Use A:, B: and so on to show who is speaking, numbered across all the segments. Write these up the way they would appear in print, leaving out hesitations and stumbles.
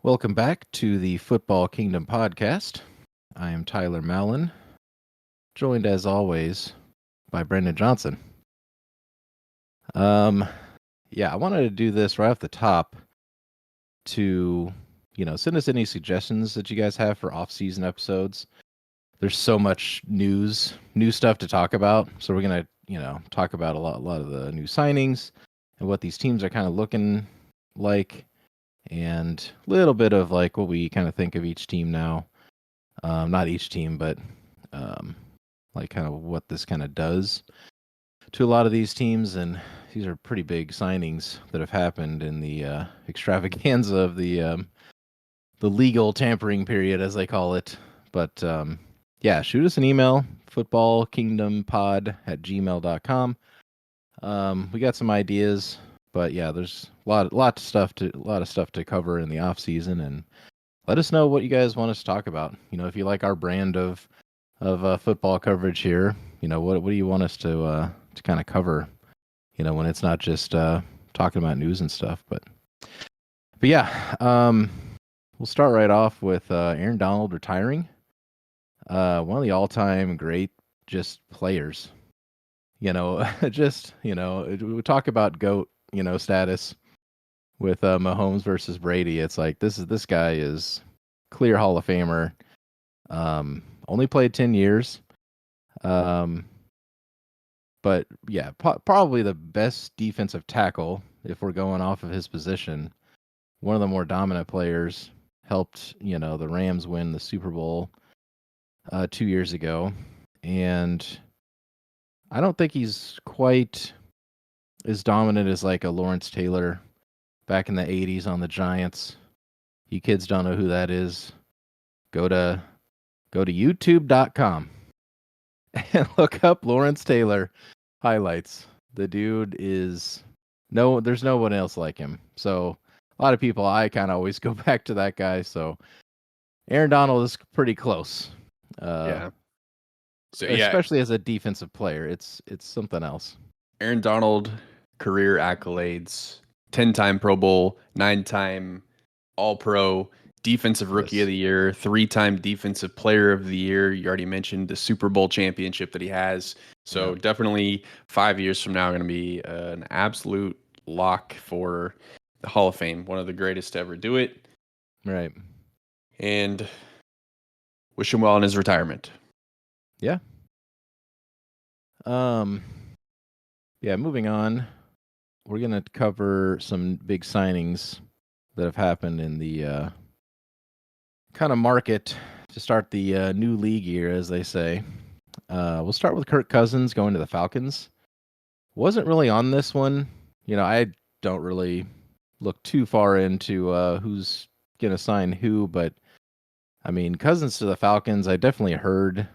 A: Welcome back to the Football Kingdom podcast. I am Tyler Mallon, joined as always by Brendan Johnson. I wanted to do this right off the top to, send us any suggestions that you guys have for off-season episodes. There's so much new stuff to talk about, so we're gonna, talk about a lot of the new signings and what these teams are kind of looking like, and a little bit of like what we kind of think of each team now. Not each team, but like kind of what this kind of does to a lot of these teams. And these are pretty big signings that have happened in the extravaganza of the legal tampering period, as they call it. But shoot us an email, FootballKingdomPod@gmail.com. We got some ideas, but yeah, there's a lot of stuff to cover in the off season, and let us know what you guys want us to talk about. If you like our brand of football coverage here, what do you want us to kind of cover? When it's not just talking about news and stuff, but yeah, we'll start right off with Aaron Donald retiring. One of the all-time great just players. We talk about GOAT, status with Mahomes versus Brady. It's like this guy is clear Hall of Famer. Only played 10 years. But yeah, probably the best defensive tackle if we're going off of his position. One of the more dominant players, helped, the Rams win the Super Bowl 2 years ago. And I don't think he's quite as dominant as like a Lawrence Taylor back in the 80s on the Giants. You kids don't know who that is. Go to youtube.com and look up Lawrence Taylor highlights. The dude is there's no one else like him. So a lot of people, I kind of always go back to that guy. So Aaron Donald is pretty close.
B: Yeah. So
A: especially as a defensive player, it's something else.
B: Aaron Donald, career accolades: 10-time Pro Bowl, 9-time All-Pro, Defensive Rookie of the Year, 3-time Defensive Player of the Year. You already mentioned the Super Bowl championship that he has. So definitely 5 years from now, going to be an absolute lock for the Hall of Fame. One of the greatest to ever do it.
A: Right.
B: And wish him well in his retirement.
A: Yeah. Moving on. We're going to cover some big signings that have happened in the kind of market to start the new league year, as they say. We'll start with Kirk Cousins going to the Falcons. Wasn't really on this one. I don't really look too far into who's going to sign who, but I mean, Cousins to the Falcons, I definitely heard,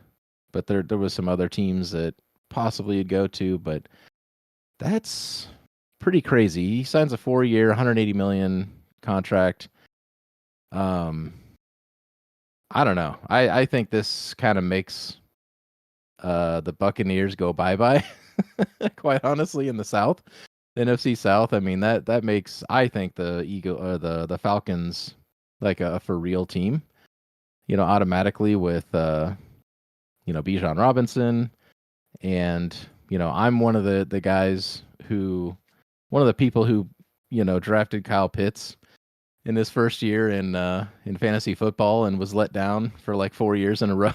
A: but there was some other teams that possibly you'd go to, but that's pretty crazy. He signs a 4-year, $180 million contract. I don't know. I think this kind of makes the Buccaneers go bye-bye, quite honestly, in the South. The NFC South, I mean, that makes, I think, the Falcons like a for real team, automatically with Bijan Robinson. And I'm one of the guys one of the people who drafted Kyle Pitts in his first year in fantasy football and was let down for like 4 years in a row.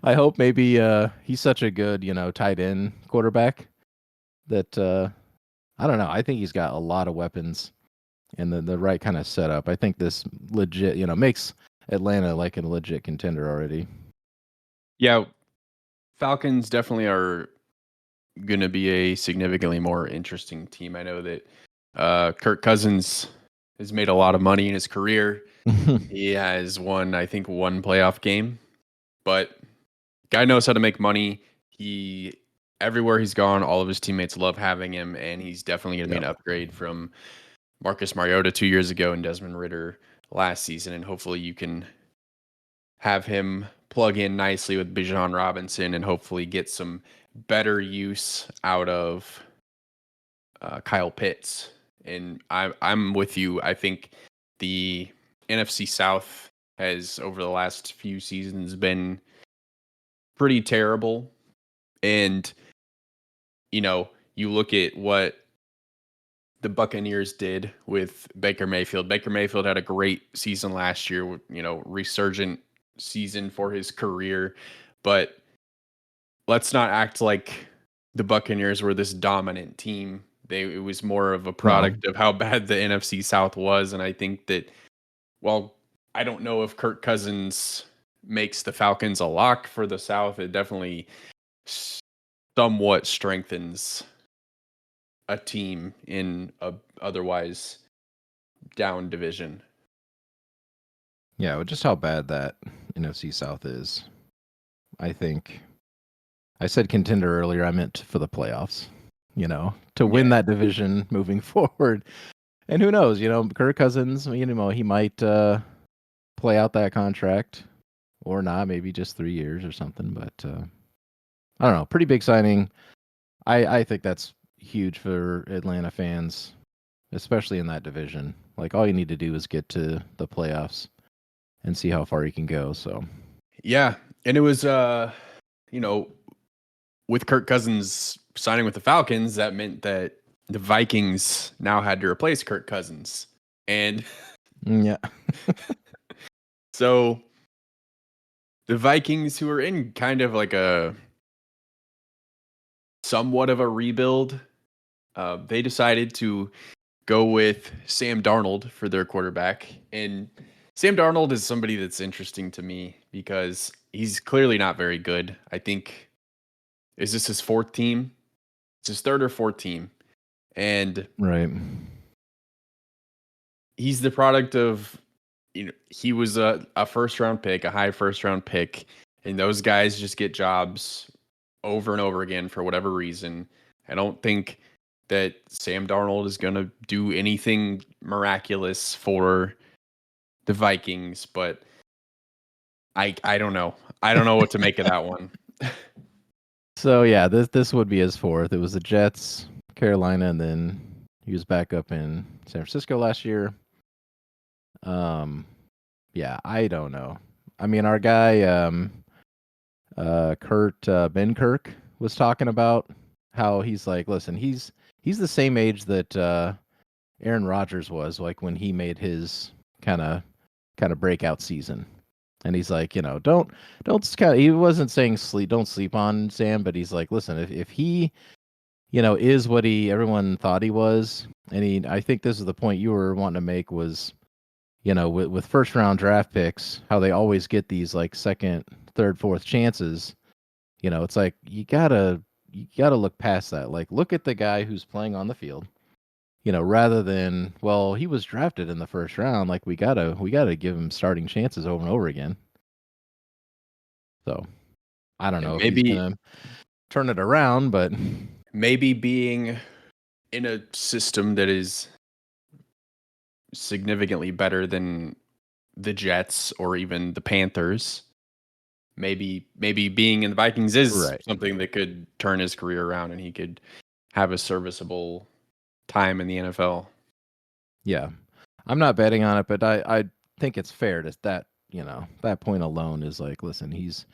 A: I hope maybe he's such a good tight end quarterback that I don't know. I think he's got a lot of weapons and the right kind of setup. I think this legit makes Atlanta like a legit contender already.
B: Yeah, Falcons definitely are going to be a significantly more interesting team. I know that Kirk Cousins has made a lot of money in his career. He has won, I think, one playoff game, but guy knows how to make money. Everywhere he's gone, all of his teammates love having him, and he's definitely going to be an upgrade from Marcus Mariota 2 years ago and Desmond Ridder last season, and hopefully you can have him plug in nicely with Bijan Robinson and hopefully get some better use out of Kyle Pitts. And I'm with you. I think the NFC South has over the last few seasons been pretty terrible. And, you look at what the Buccaneers did with Baker Mayfield. Baker Mayfield had a great season last year, resurgent season for his career. But let's not act like the Buccaneers were this dominant team. It was more of a product of how bad the NFC South was. And I think that, well, I don't know if Kirk Cousins makes the Falcons a lock for the South. It definitely somewhat strengthens a team in a otherwise down division.
A: Yeah, with just how bad that NFC South is. I think I said contender earlier. I meant for the playoffs, to win that division moving forward. And who knows, Kirk Cousins, he might play out that contract or not, maybe just 3 years or something. But I don't know. Pretty big signing. I think that's huge for Atlanta fans, especially in that division. Like, all you need to do is get to the playoffs and see how far you can go. So,
B: yeah. And it was, with Kirk Cousins signing with the Falcons, that meant that the Vikings now had to replace Kirk Cousins. And
A: yeah.
B: So the Vikings, who are in kind of like a somewhat of a rebuild, they decided to go with Sam Darnold for their quarterback. And Sam Darnold is somebody that's interesting to me because he's clearly not very good. I think, is this his fourth team? It's his third or fourth team. And
A: right.
B: He's the product of, he was a first round pick, a high first round pick. And those guys just get jobs over and over again for whatever reason. I don't think that Sam Darnold is going to do anything miraculous for the Vikings, but I don't know. I don't know what to make of that one.
A: So yeah, this would be his fourth. It was the Jets, Carolina, and then he was back up in San Francisco last year. Yeah, I don't know. I mean, our guy, Ben Kirk was talking about how he's like, listen, he's the same age that Aaron Rodgers was, like when he made his kind of breakout season. And he's like, don't he wasn't saying don't sleep on Sam, but he's like, listen, if he, is what everyone thought he was, and I think this is the point you were wanting to make was, with first round draft picks, how they always get these like second, third, fourth chances. It's like you gotta look past that. Like, look at the guy who's playing on the field. Rather than, well, he was drafted in the first round. Like, we gotta give him starting chances over and over again. So, I don't know if he's gonna turn it around, but
B: maybe being in a system that is significantly better than the Jets or even the Panthers, maybe being in the Vikings is something that could turn his career around and he could have a serviceable time in the NFL.
A: Yeah. I'm not betting on it, but I think it's fair to that, that point alone is like, listen, he's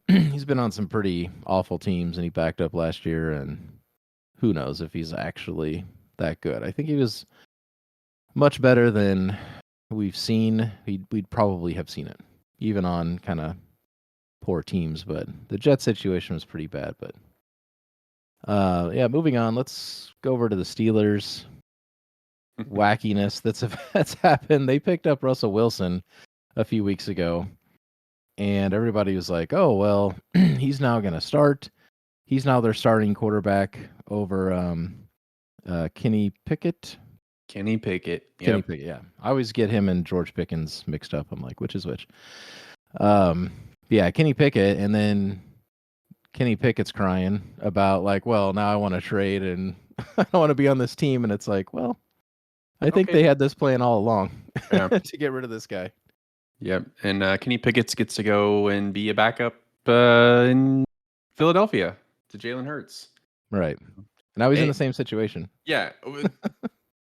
A: been on some pretty awful teams and he backed up last year, and who knows if he's actually that good. I think he was much better than we've seen. We'd probably have seen it even on kind of poor teams, but the Jet situation was pretty bad. But yeah, moving on, let's go over to the Steelers. Wackiness that's happened. They picked up Russell Wilson a few weeks ago, and everybody was like, oh, well, he's now going to start. He's now their starting quarterback over Kenny Pickett.
B: Kenny Pickett.
A: Kenny Pickett, yeah. I always get him and George Pickens mixed up. I'm like, which is which? Yeah, Kenny Pickett, and then Kenny Pickett's crying about like, well, now I want to trade and I don't want to be on this team, and it's like, well, I think they had this plan all along to get rid of this guy.
B: Yep, and Kenny Pickett gets to go and be a backup in Philadelphia to Jalen Hurts.
A: Right. Now he's in the same situation.
B: Yeah.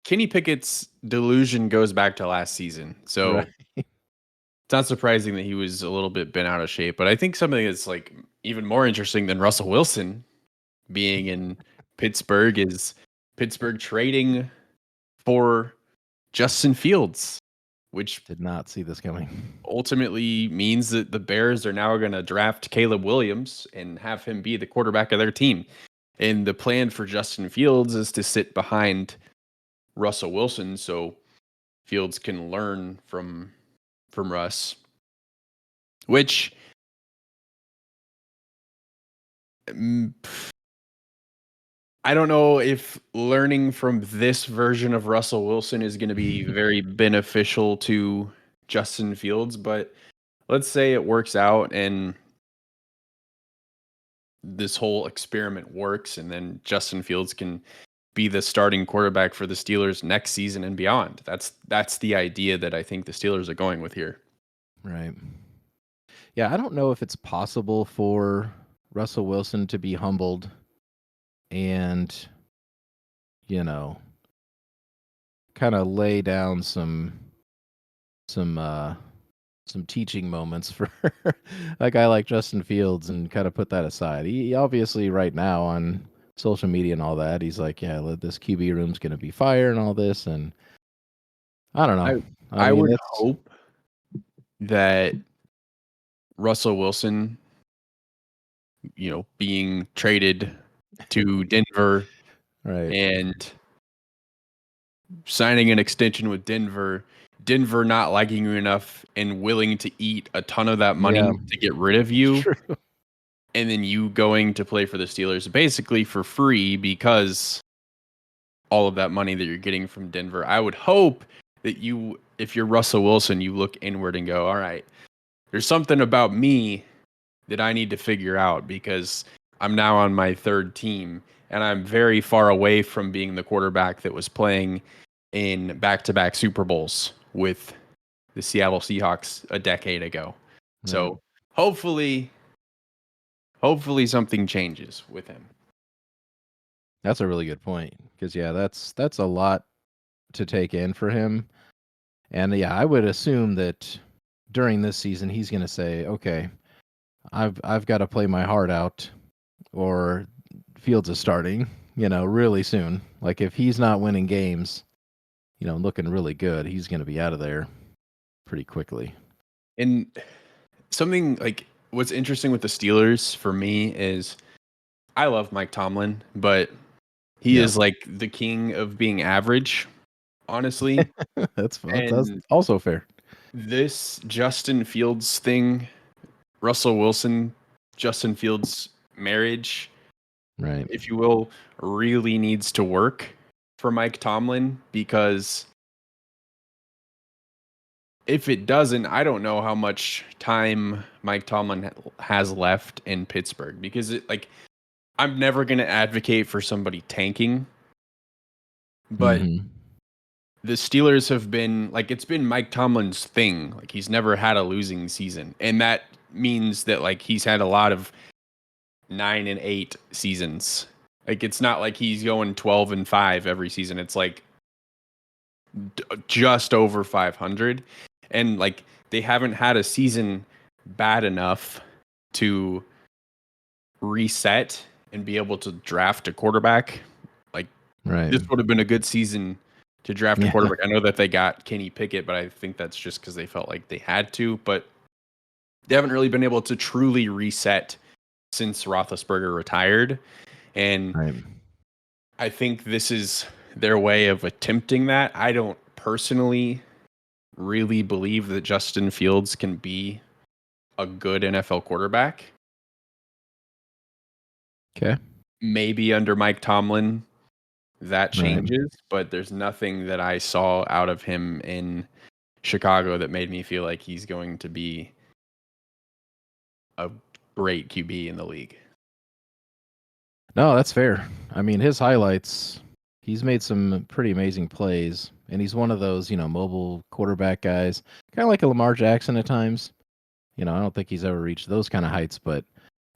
B: Kenny Pickett's delusion goes back to last season. So it's not surprising that he was a little bit bent out of shape. But I think something that's like even more interesting than Russell Wilson being in Pittsburgh is Pittsburgh trading for Justin Fields, which
A: Did not see this coming.
B: ultimately means that the Bears are now going to draft Caleb Williams and have him be the quarterback of their team. And the plan for Justin Fields is to sit behind Russell Wilson so Fields can learn from Russ, which I don't know if learning from this version of Russell Wilson is going to be very beneficial to Justin Fields, but let's say it works out and this whole experiment works, and then Justin Fields can be the starting quarterback for the Steelers next season and beyond. That's the idea that I think the Steelers are going with here.
A: Right. Yeah, I don't know if it's possible for Russell Wilson to be humbled and, kind of lay down some teaching moments for a guy like Justin Fields and kind of put that aside. He obviously right now on social media and all that, he's like, yeah, this QB room's going to be fire and all this. And I don't know.
B: I would hope that Russell Wilson, being traded to Denver
A: right.
B: and signing an extension with Denver not liking you enough and willing to eat a ton of that money to get rid of you.
A: True.
B: And then you going to play for the Steelers basically for free because all of that money that you're getting from Denver. I would hope that if you're Russell Wilson, you look inward and go, all right, there's something about me that I need to figure out because I'm now on my third team and I'm very far away from being the quarterback that was playing in back-to-back Super Bowls with the Seattle Seahawks a decade ago.
A: Right.
B: So hopefully something changes with him.
A: That's a really good point because that's a lot to take in for him. And yeah, I would assume that during this season he's going to say, "Okay, I've got to play my heart out or Fields is starting, really soon. Like if he's not winning games, looking really good, he's going to be out of there pretty quickly."
B: And something like what's interesting with the Steelers for me is I love Mike Tomlin, but he is like the king of being average, honestly.
A: That's also fair.
B: This Justin Fields thing, Russell Wilson, Justin Fields marriage,
A: right,
B: if you will, really needs to work for Mike Tomlin because if it doesn't, I don't know how much time Mike Tomlin has left in Pittsburgh because I'm never going to advocate for somebody tanking, but the Steelers have been it's been Mike Tomlin's thing. Like he's never had a losing season. And that means that he's had a lot of 9-8 seasons. It's not like he's going 12-5 every season. It's just over 500. And they haven't had a season bad enough to reset and be able to draft a quarterback.
A: Right.
B: This would have been a good season to draft a quarterback. I know that they got Kenny Pickett, but I think that's just because they felt like they had to. But they haven't really been able to truly reset since Roethlisberger retired. And I think this is their way of attempting that. I don't personally really believe that Justin Fields can be a good NFL quarterback.
A: Okay.
B: Maybe under Mike Tomlin that changes, but there's nothing that I saw out of him in Chicago that made me feel like he's going to be a great QB in the league.
A: No, that's fair. I mean, his highlights, he's made some pretty amazing plays, and he's one of those, mobile quarterback guys, kind of like a Lamar Jackson at times. I don't think he's ever reached those kind of heights, but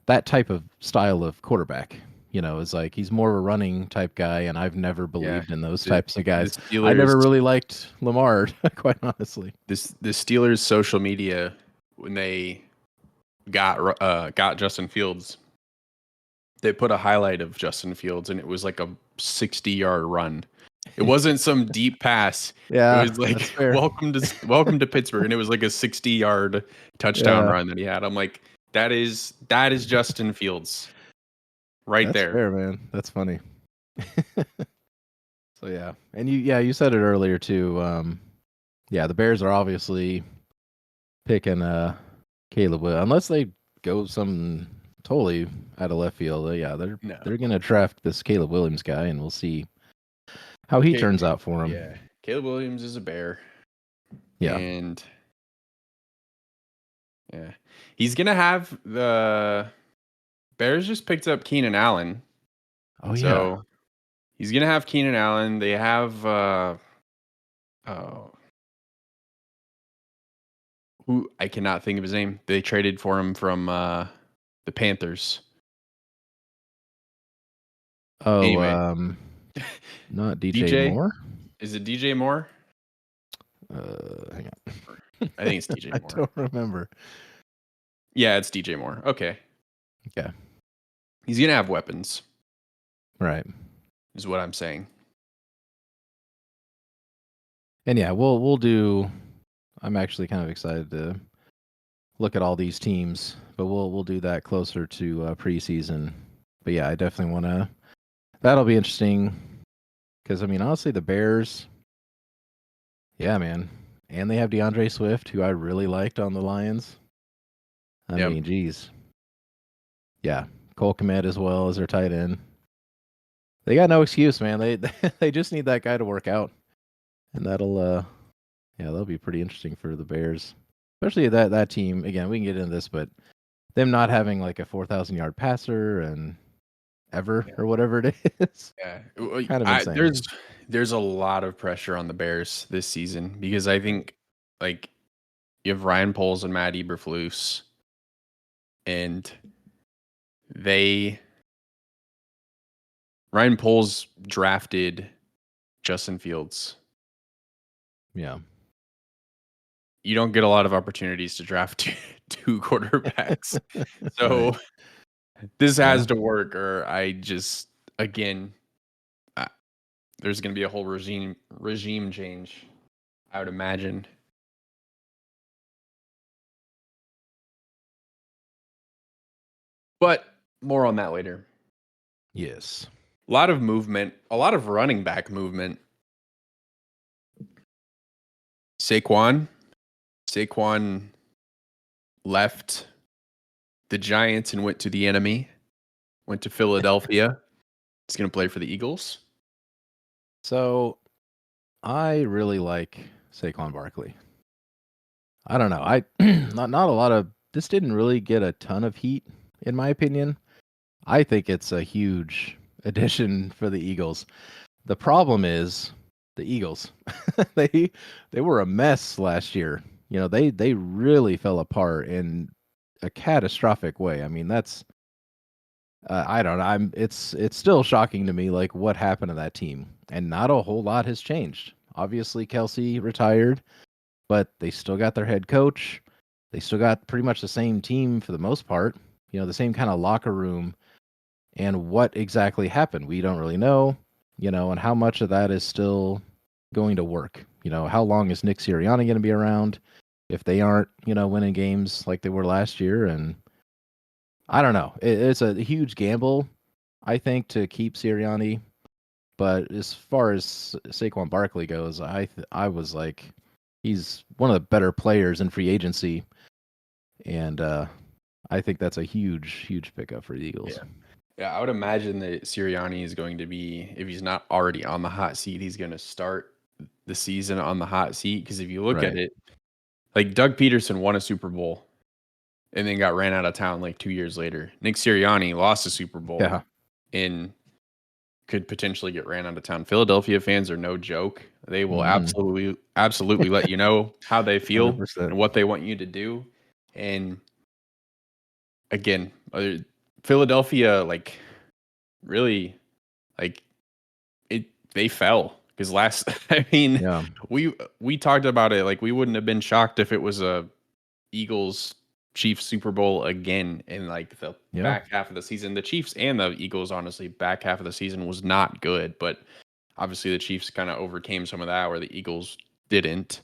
A: that type of style of quarterback, is like he's more of a running type guy, and I've never
B: Yeah.
A: believed in those
B: The
A: types of
B: the
A: guys. I
B: Steelers
A: never really liked Lamar, quite honestly.
B: the Steelers social media when they got Justin Fields, they put a highlight of Justin Fields and it was like a 60-yard run. It wasn't some deep pass. It
A: Yeah,
B: was
A: that's
B: like
A: fair.
B: welcome to Pittsburgh, and it was like a 60-yard touchdown
A: Yeah,
B: run that he had. I'm like, that is Justin Fields right
A: that's
B: there.
A: fair, man. That's funny. So yeah, and you said it earlier too. Yeah, the Bears are obviously picking Caleb Will, unless they go some totally out of left field. Yeah,
B: No.
A: they're gonna draft this Caleb Williams guy, and we'll see how he turns out for him.
B: Yeah. Caleb Williams is a Bear.
A: Yeah.
B: And yeah. He's gonna have the Bears just picked up Keenan Allen.
A: Oh yeah.
B: So he's gonna have Keenan Allen. They have who I cannot think of his name. They traded for him from the Panthers.
A: Oh,
B: Anyway,
A: not DJ,
B: DJ?
A: Moore.
B: Is it DJ Moore?
A: Hang on.
B: I think it's DJ
A: I
B: Moore.
A: don't remember.
B: Yeah, it's DJ Moore. Okay.
A: Okay.
B: He's gonna have weapons,
A: Right.
B: is what I'm saying.
A: And yeah, we'll do. I'm actually kind of excited to look at all these teams, but we'll do that closer to preseason. But yeah, I definitely want to. That'll be interesting because I mean, honestly, the Bears. Yeah, man, and they have DeAndre Swift, who I really liked on the Lions. I
B: Yep.
A: mean, geez. Yeah, Cole Kmet as well as their tight end. They got no excuse, man. They just need that guy to work out, and that'll be pretty interesting for the Bears, especially that team. Again, we can get into this, but them not having like a 4,000-yard passer and or whatever it is,
B: Yeah.
A: kind of insane.
B: There's a lot of pressure on the Bears this season because I think like you have Ryan Poles and Matt Eberflus, and Ryan Poles drafted Justin Fields.
A: Yeah.
B: You don't get a lot of opportunities to draft two quarterbacks. So
A: Right.
B: this has to work, or I just, again, there's going to be a whole regime change, I would imagine. But more on that later.
A: Yes.
B: A lot of movement, a lot of running back movement. Saquon left the Giants and went to the enemy, went to Philadelphia. He's going to play for the Eagles.
A: So I really like Saquon Barkley. I don't know. I not a lot of this didn't really get a ton of heat in my opinion. I think it's a huge addition for the Eagles. The problem is the Eagles. they were a mess last year. They really fell apart in a catastrophic way. I mean, that's I don't know. It's still shocking to me like what happened to that team. And not a whole lot has changed. Obviously Kelsey retired, but they still got their head coach. They still got pretty much the same team for the most part. The same kind of locker room. And what exactly happened, we don't really know, and how much of that is still going to work. How long is Nick Sirianni going to be around if they aren't, winning games like they were last year? And I don't know. It's a huge gamble, I think, to keep Sirianni. But as far as Saquon Barkley goes, I was like, he's one of the better players in free agency. And I think that's a huge, huge pickup for the Eagles.
B: Yeah, I would imagine that Sirianni is going to be, if he's not already on the hot seat, he's going to start the season on the hot seat. Because if you look at it, like Doug Peterson won a Super Bowl and then got ran out of town like 2 years later. Nick Sirianni lost a Super Bowl and could potentially get ran out of town. Philadelphia fans are no joke. They will absolutely let you know how they feel
A: 100%.
B: and what they want you to do. And again, Philadelphia, like really like it. They fell because last. I mean,
A: Yeah.
B: we talked about it. Like we wouldn't have been shocked if it was a Eagles Chiefs Super Bowl again in like the
A: Yeah.
B: back half of the season. The Chiefs and the Eagles, honestly, back half of the season was not good, but obviously the Chiefs kind of overcame some of that where the Eagles didn't.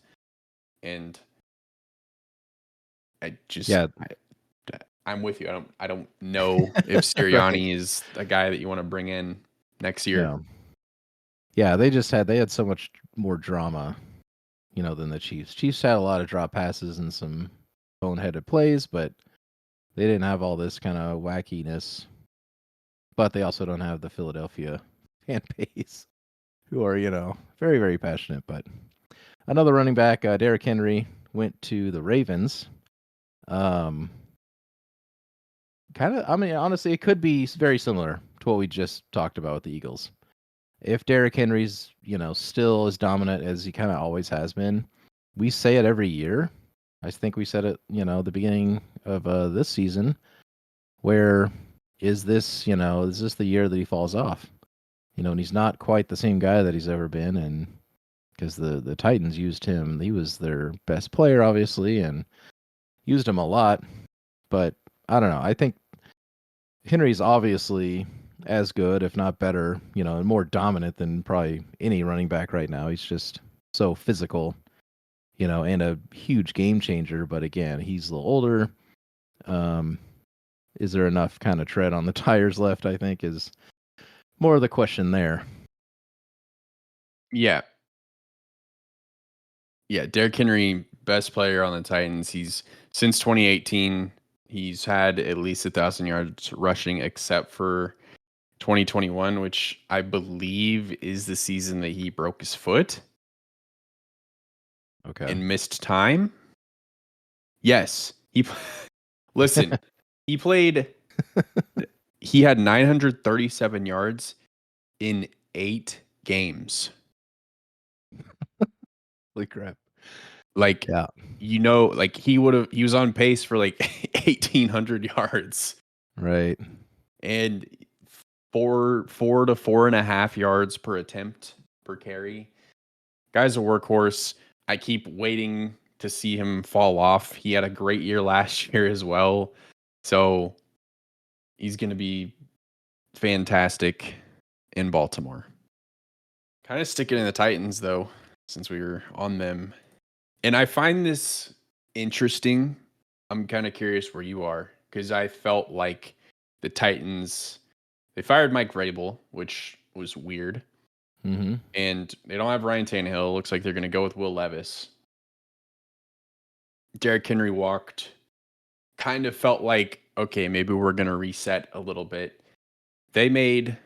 B: And I just
A: Yeah.
B: I'm with you. I don't know if
A: Right.
B: Sirianni is a guy that you want to bring in next year.
A: Yeah. Yeah. They had so much more drama, than the Chiefs. Chiefs had a lot of drop passes and some boneheaded plays, but they didn't have all this kind of wackiness. But they also don't have the Philadelphia fan base who are, very, very passionate. But another running back, Derrick Henry, went to the Ravens. Um, I mean, honestly, it could be very similar to what we just talked about with the Eagles. If Derrick Henry's, still as dominant as he kind of always has been, we say it every year. I think we said it, the beginning of this season, where is this the year that he falls off? And he's not quite the same guy that he's ever been. And because the Titans used him, he was their best player, obviously, and used him a lot. But I don't know. I think Henry's obviously as good, if not better, and more dominant than probably any running back right now. He's just so physical, and a huge game changer. But again, he's a little older. Um, is there enough kind of tread on the tires left? I think is more of the question there.
B: Yeah. Yeah, Derrick Henry, best player on the Titans. He's since 2018, he's had at least 1,000 yards rushing, except for 2021, which I believe is the season that he broke his foot
A: Okay.
B: and missed time. Yes, listen. He played. He had 937 yards in 8 games.
A: Holy crap.
B: Like,
A: Yeah.
B: like he was on pace for like 1,800 yards
A: Right.
B: and 4 to 4.5 yards per attempt per carry. Guy's a workhorse. I keep waiting to see him fall off. He had a great year last year as well. So he's going to be fantastic in Baltimore. Kind of sticking in the Titans, though, since we were on them. And I find this interesting. I'm kind of curious where you are because I felt like the Titans, they fired Mike Vrabel, which was weird.
A: Mm-hmm.
B: And they don't have Ryan Tannehill. Looks like they're going to go with Will Levis. Derrick Henry walked. Kind of felt like, okay, maybe we're going to reset a little bit. They made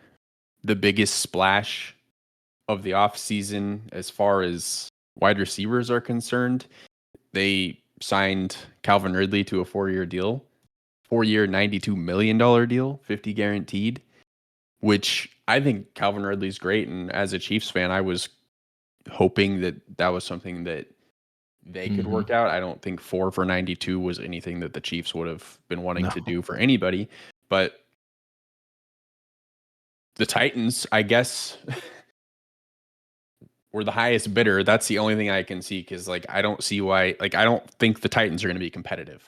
B: the biggest splash of the offseason as far as wide receivers are concerned. They signed Calvin Ridley to a 4-year deal, 4-year, $92 million deal, 50 guaranteed, which I think Calvin Ridley's great. And as a Chiefs fan, I was hoping that was something that they could
A: Mm-hmm.
B: work out. I don't think 4 for 92 was anything that the Chiefs would have been wanting
A: No.
B: to do for anybody. But the Titans, I guess, were the highest bidder. That's the only thing I can see because, like, I don't see why. Like, I don't think the Titans are going to be competitive.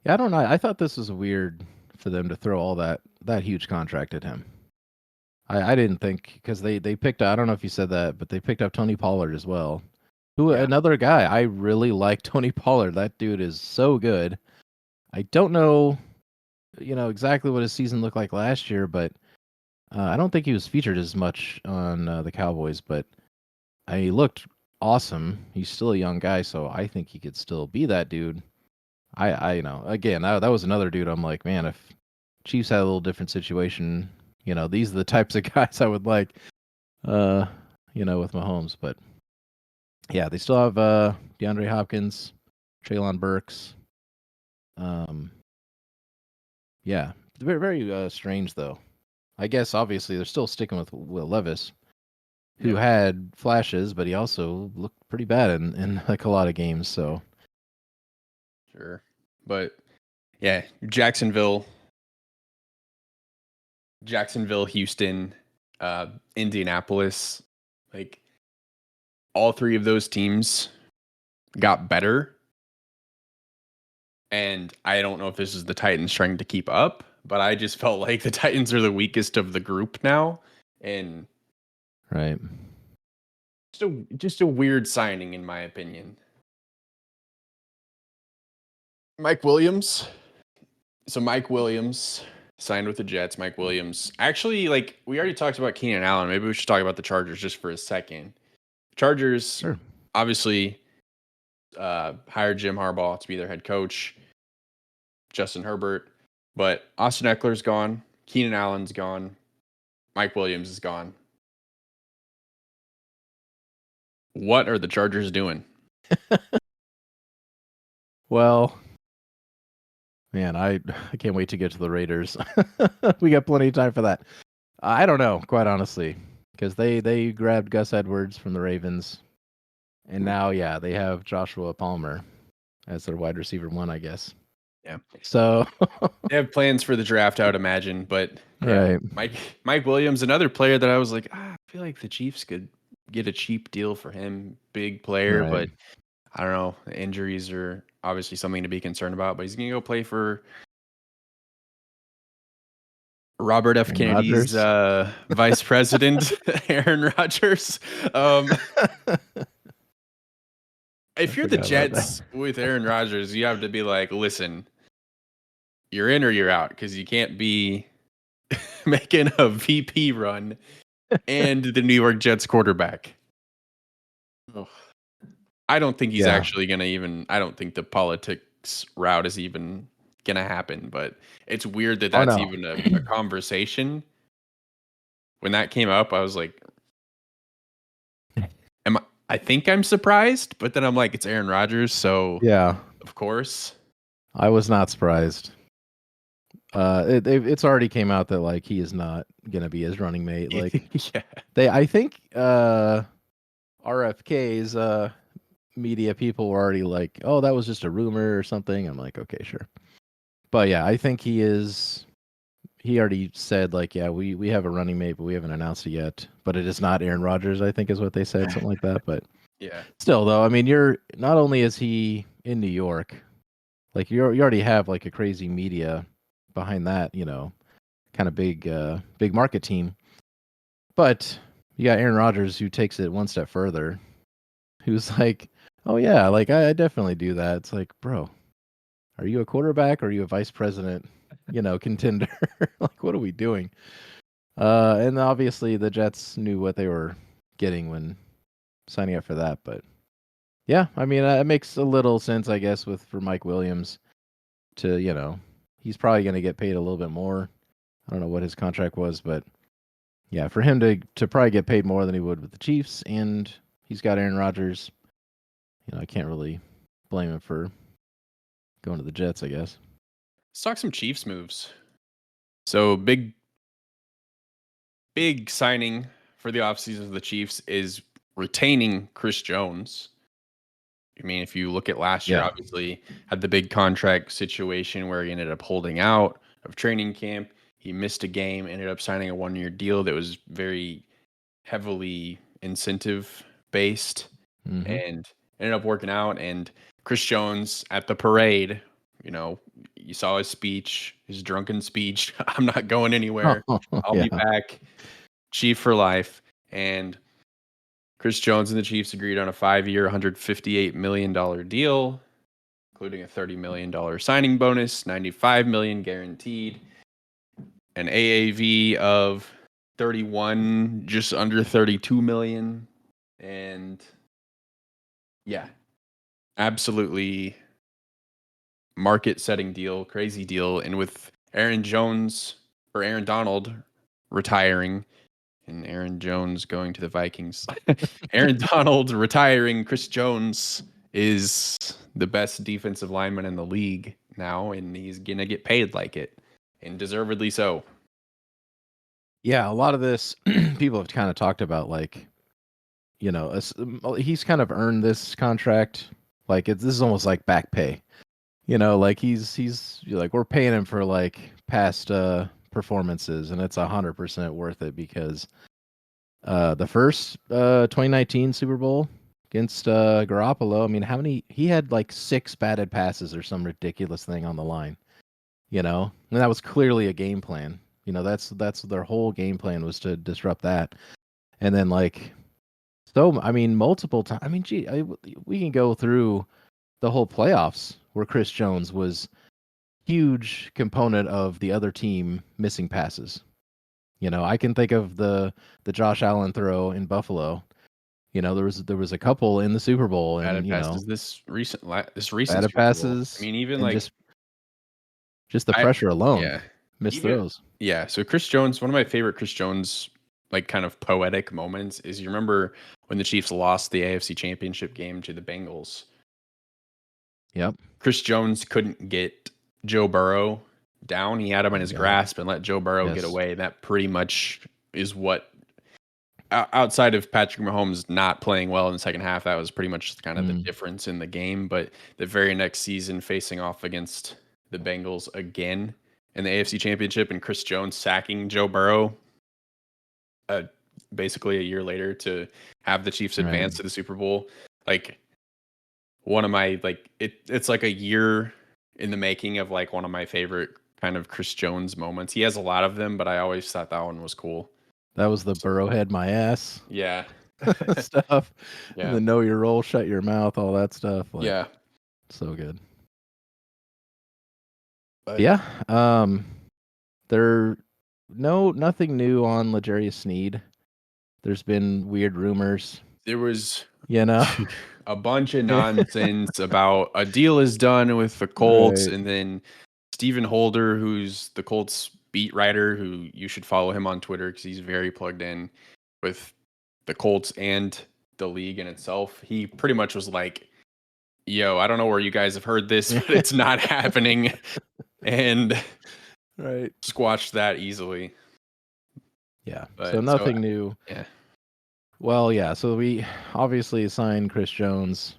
A: Yeah, I don't know. I thought this was weird for them to throw all that huge contract at him. I didn't think because they picked. I don't know if you said that, but they picked up Tony Pollard as well. Who
B: Yeah.
A: another guy I really like Tony Pollard. That dude is so good. I don't know, exactly what his season looked like last year, but I don't think he was featured as much on the Cowboys. But he looked awesome. He's still a young guy, so I think he could still be that dude. Again, that was another dude. I'm like, man, if Chiefs had a little different situation, these are the types of guys I would like, with Mahomes. But yeah, they still have DeAndre Hopkins, Traylon Burks. Yeah, very, very strange though. I guess obviously they're still sticking with Will Levis, who
B: Yep.
A: had flashes, but he also looked pretty bad in like a lot of games. So
B: Sure. But yeah, Jacksonville, Jacksonville, Houston, Indianapolis, like all three of those teams got better. And I don't know if this is the Titans trying to keep up, but I just felt like the Titans are the weakest of the group now. And
A: right.
B: Just a weird signing, in my opinion. Mike Williams. So Mike Williams signed with the Jets. Mike Williams. Actually, like we already talked about Keenan Allen. Maybe we should talk about the Chargers just for a second. Chargers obviously hired Jim Harbaugh to be their head coach. Justin Herbert. But Austin Eckler's gone. Keenan Allen's gone. Mike Williams is gone. What are the Chargers doing?
A: Well, man, I can't wait to get to the Raiders. We got plenty of time for that. I don't know, quite honestly, because they grabbed Gus Edwards from the Ravens, and now, yeah, they have Joshua Palmer as their wide receiver one, I guess.
B: Yeah.
A: So
B: they have plans for the draft, I would imagine. But yeah,
A: right.
B: Mike Williams, another player that I was like, I feel like the Chiefs could get a cheap deal for him. Big player,
A: Right.
B: but I don't know. The injuries are obviously something to be concerned about. But he's going to go play for Robert F. Kennedy's vice president, Aaron Rodgers. If you're the Jets with Aaron Rodgers, you have to be like, listen, you're in or you're out, because you can't be making a VP run and the New York Jets quarterback. Oh. I don't think he's actually going to even, I don't think the politics route is even going to happen, but it's weird that that's even a conversation. When that came up, I was like, I think I'm surprised, but then I'm like, it's Aaron Rodgers, so
A: yeah,
B: of course.
A: I was not surprised. It's already came out that like he is not gonna be his running mate. Like, I think RFK's media people were already like, oh, that was just a rumor or something. I'm like, okay, sure, but yeah, I think he is. He already said like, yeah, we have a running mate, but we haven't announced it yet. But it is not Aaron Rodgers, I think is what they said, something like that. But
B: yeah,
A: still though, I mean, you're not only is he in New York, like you already have like a crazy media behind that, kind of big market team. But you got Aaron Rodgers who takes it one step further, who's like, oh yeah, like I definitely do that. It's like, bro, are you a quarterback or are you a vice president? Contender. Like, what are we doing? And obviously the Jets knew what they were getting when signing up for that. But yeah, I mean, it makes a little sense, I guess, for Mike Williams to, he's probably going to get paid a little bit more. I don't know what his contract was, but yeah, for him to probably get paid more than he would with the Chiefs, and he's got Aaron Rodgers. I can't really blame him for going to the Jets, I guess.
B: Let's talk some Chiefs moves. So big signing for the offseason of the Chiefs is retaining Chris Jones. I mean, if you look at last year, obviously had the big contract situation where he ended up holding out of training camp. He missed a game, ended up signing a 1-year deal that was very heavily incentive based, and ended up working out. And Chris Jones at the parade, you saw his speech, his drunken speech. I'm not going anywhere. I'll be back. Chief for life. And Chris Jones and the Chiefs agreed on a 5-year, $158 million deal, including a $30 million signing bonus, $95 million guaranteed, an AAV of 31, just under 32 million. And yeah, absolutely market-setting deal, crazy deal. And with Aaron Donald retiring and Aaron Jones going to the Vikings, Aaron Donald retiring, Chris Jones is the best defensive lineman in the league now, and he's going to get paid like it, and deservedly so.
A: Yeah, a lot of this, people have kind of talked about, like, he's kind of earned this contract. Like, this is almost like back pay. Like he's like, we're paying him for like past performances, and it's 100% worth it because the first 2019 Super Bowl against Garoppolo, I mean, how many? He had like 6 batted passes or some ridiculous thing on the line, and that was clearly a game plan. That's their whole game plan was to disrupt that, and then I mean, multiple times. I mean, gee, we can go through the whole playoffs where Chris Jones was huge component of the other team missing passes. I can think of the Josh Allen throw in Buffalo. There was a couple in the Super Bowl, and
B: Batted passes this recent
A: batted
B: Super Bowl. I
A: passes,
B: mean, even
A: and
B: like
A: just the
B: I
A: pressure alone,
B: yeah,
A: missed
B: even
A: throws.
B: yeah. So Chris Jones, one of my favorite Chris Jones like kind of poetic moments is you remember when the Chiefs lost the AFC Championship game to the Bengals.
A: Yep.
B: Chris Jones couldn't get Joe Burrow down. He had him in his grasp and let Joe Burrow get away. That pretty much is what, outside of Patrick Mahomes not playing well in the second half, that was pretty much kind of the difference in the game. But the very next season, facing off against the Bengals again in the AFC Championship, and Chris Jones sacking Joe Burrow basically a year later to have the Chiefs advance to the Super Bowl. Like one of my it's like a year in the making of like one of my favorite kind of Chris Jones moments. He has a lot of them, but I always thought that one was cool.
A: That was the Burrowhead my ass.
B: Yeah.
A: Stuff.
B: Yeah.
A: And the know your role, shut your mouth, all that stuff.
B: Yeah.
A: So good.
B: But
A: yeah. Nothing new on L'Jarius Sneed. There's been weird rumors.
B: There was
A: a
B: bunch of nonsense about a deal is done with the Colts, and then Stephen Holder, who's the Colts beat writer, who you should follow him on Twitter because he's very plugged in with the Colts and the league in itself. He pretty much was like, yo, I don't know where you guys have heard this, but it's not happening. And squashed that easily.
A: Yeah. So nothing new.
B: Yeah.
A: Well, yeah. So we obviously signed Chris Jones.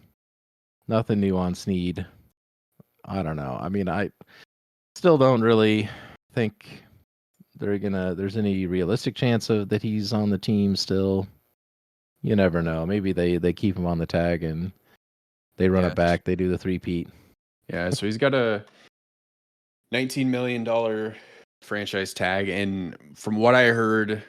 A: Nothing new on Sneed. I don't know. I mean, I still don't really think there's any realistic chance of that he's on the team still. You never know. Maybe they keep him on the tag and they run it back. They do the 3-peat.
B: Yeah. So he's got a $19 million franchise tag, and from what I heard,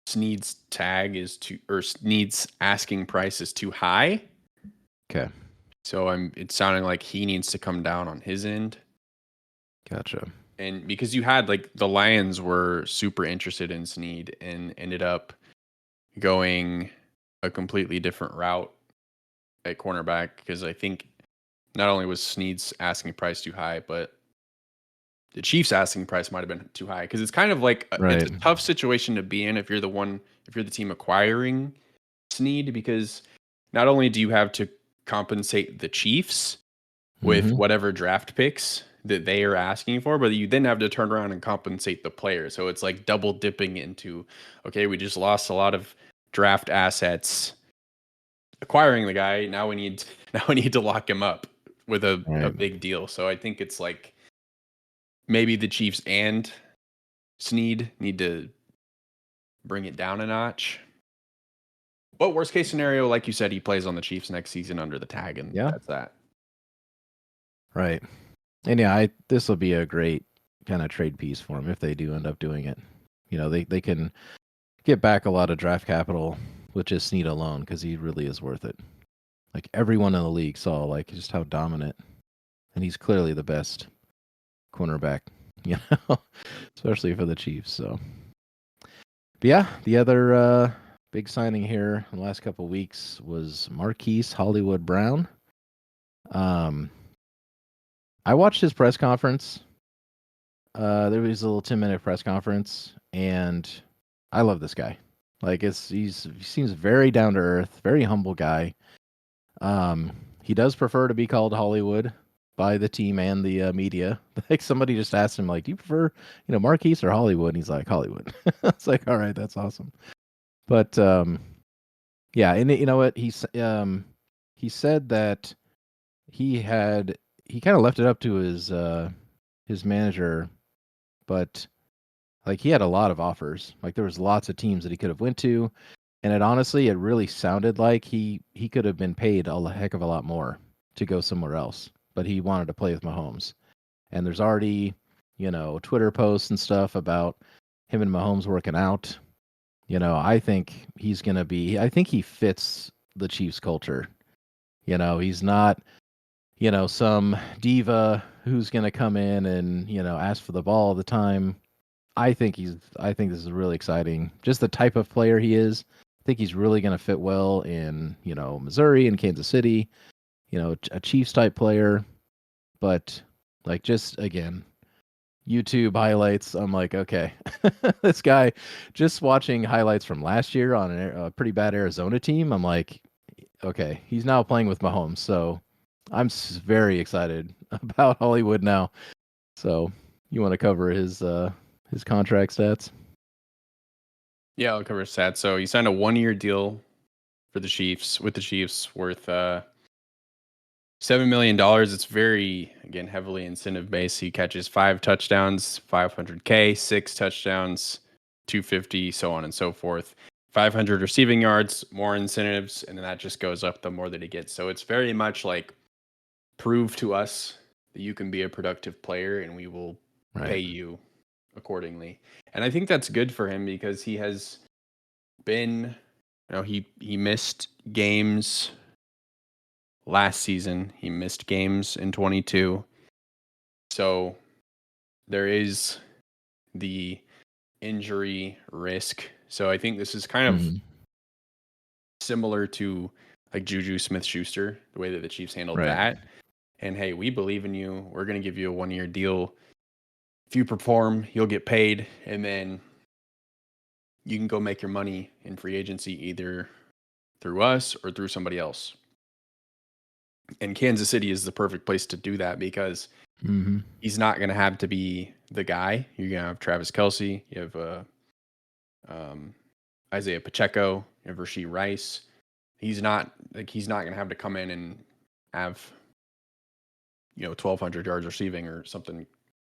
B: Sneed's Sneed's asking price is too high.
A: Okay.
B: So it's sounding like he needs to come down on his end.
A: Gotcha.
B: And because you had the Lions were super interested in Sneed and ended up going a completely different route at cornerback, because I think not only was Sneed's asking price too high, but the Chiefs' asking price might have been too high, because it's kind of like it's a tough situation to be in if you're the team acquiring Sneed, because not only do you have to compensate the Chiefs with whatever draft picks that they are asking for, but you then have to turn around and compensate the player. So it's like double dipping into, okay, we just lost a lot of draft assets acquiring the guy. Now we need to lock him up with a big deal. So I think it's like maybe the Chiefs and Sneed need to bring it down a notch. But worst case scenario, like you said, he plays on the Chiefs next season under the tag, and that's that.
A: Right. And yeah, this will be a great kind of trade piece for him if they do end up doing it. They can get back a lot of draft capital with just Sneed alone, because he really is worth it. Like everyone in the league saw just how dominant, and he's clearly the best cornerback, especially for the Chiefs. So, but yeah, the other big signing here in the last couple of weeks was Marquise Hollywood Brown. I watched his press conference. There was a little 10-minute press conference, and I love this guy. He seems very down to earth, very humble guy. He does prefer to be called Hollywood by the team and the media. Like somebody just asked him, do you prefer, Marquise or Hollywood? And he's like, Hollywood. It's like, all right, that's awesome. But yeah, and you know what? He said that he kind of left it up to his his manager, but like he had a lot of offers. Like there was lots of teams that he could have went to, and it really sounded like he could have been paid a heck of a lot more to go somewhere else, but he wanted to play with Mahomes. And there's already, Twitter posts and stuff about him and Mahomes working out. I think I think he fits the Chiefs culture. He's not, some diva who's going to come in and, ask for the ball all the time. I think this is really exciting. Just the type of player he is. I think he's really going to fit well in, Missouri and Kansas City, a Chiefs type player. But like just again, YouTube highlights, I'm like, okay, this guy, just watching highlights from last year on a pretty bad Arizona team, I'm like, okay, he's now playing with Mahomes. So I'm very excited about Hollywood now. So you want to cover his contract stats?
B: Yeah, I'll cover stats. So he signed a 1-year deal for the Chiefs with the Chiefs worth $7 million. It's very, again, heavily incentive based. He catches 5 touchdowns, 500K, 6 touchdowns, 250, so on and so forth. 500 receiving yards, more incentives, and then that just goes up the more that he gets. So it's very much like prove to us that you can be a productive player and we will pay you accordingly. And I think that's good for him because he has been, he missed games last season. He missed games in 22. So there is the injury risk. So I think this is kind of similar to like Juju Smith-Schuster, the way that the Chiefs handled that. And hey, we believe in you. We're going to give you a 1-year deal. If you perform, you'll get paid, and then you can go make your money in free agency either through us or through somebody else. And Kansas City is the perfect place to do that because he's not going to have to be the guy. You're going to have Travis Kelce. You have Isaiah Pacheco. You have Rashee Rice. He's not going to have to come in and have 1,200 yards receiving or something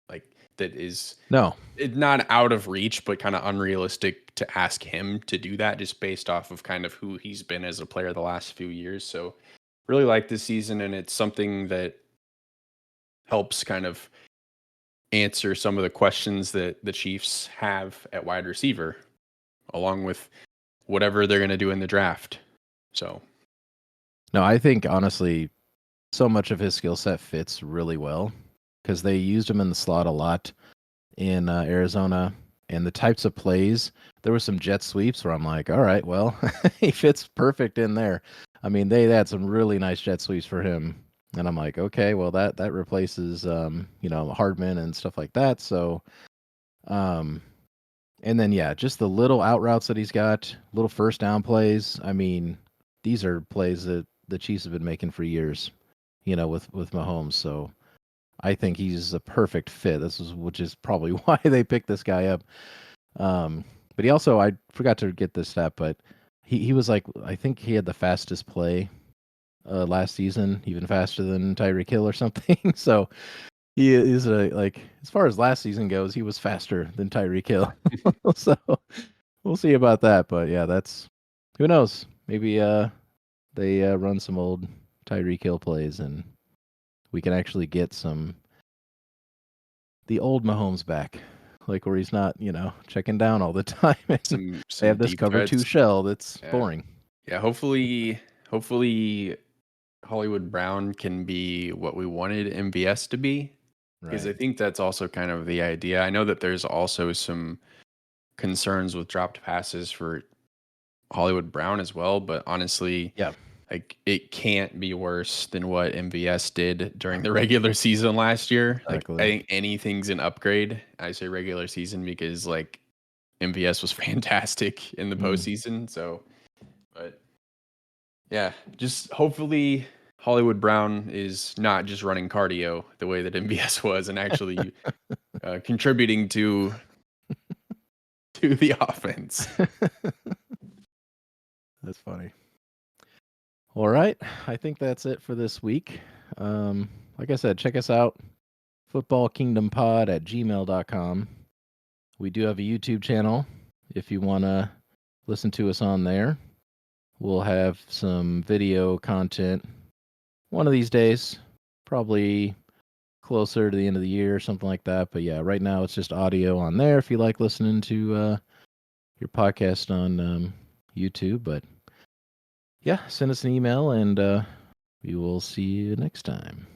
B: like that. It's not out of reach, but kind of unrealistic to ask him to do that just based off of kind of who he's been as a player the last few years. So really like this season, and it's something that helps kind of answer some of the questions that the Chiefs have at wide receiver, along with whatever they're going to do in the draft. So,
A: no, I think honestly, so much of his skill set fits really well because they used him in the slot a lot in Arizona, and the types of plays. There were some jet sweeps where I'm like, all right, well, he fits perfect in there. I mean, they had some really nice jet sweeps for him. And I'm like, okay, well that replaces Hardman and stuff like that. So and then just the little out routes that he's got, little first down plays. I mean, these are plays that the Chiefs have been making for years, with Mahomes. So I think he's a perfect fit. Which is probably why they picked this guy up. But he also, I forgot to get this stat, but he was like, I think he had the fastest play last season, even faster than Tyreek Hill or something. So he is as far as last season goes, he was faster than Tyreek Hill. So we'll see about that. But yeah, who knows? Maybe they run some old Tyreek Hill plays and we can actually get the old Mahomes back, like where he's not, checking down all the time. They have this cover 2 shell that's boring.
B: Yeah, hopefully Hollywood Brown can be what we wanted MVS to be, because I think that's also kind of the idea. I know that there's also some concerns with dropped passes for Hollywood Brown as well, but honestly, like it can't be worse than what MVS did during the regular season last year. Exactly. Like I think anything's an upgrade. I say regular season because like MVS was fantastic in the postseason. So, but yeah, just hopefully Hollywood Brown is not just running cardio the way that MVS was and actually contributing to the offense.
A: That's funny. All right. I think that's it for this week. Like I said, check us out. FootballKingdomPod@gmail.com. We do have a YouTube channel if you want to listen to us on there. We'll have some video content one of these days, probably closer to the end of the year or something like that. But yeah, right now it's just audio on there if you like listening to your podcast on YouTube. But yeah, send us an email and we will see you next time.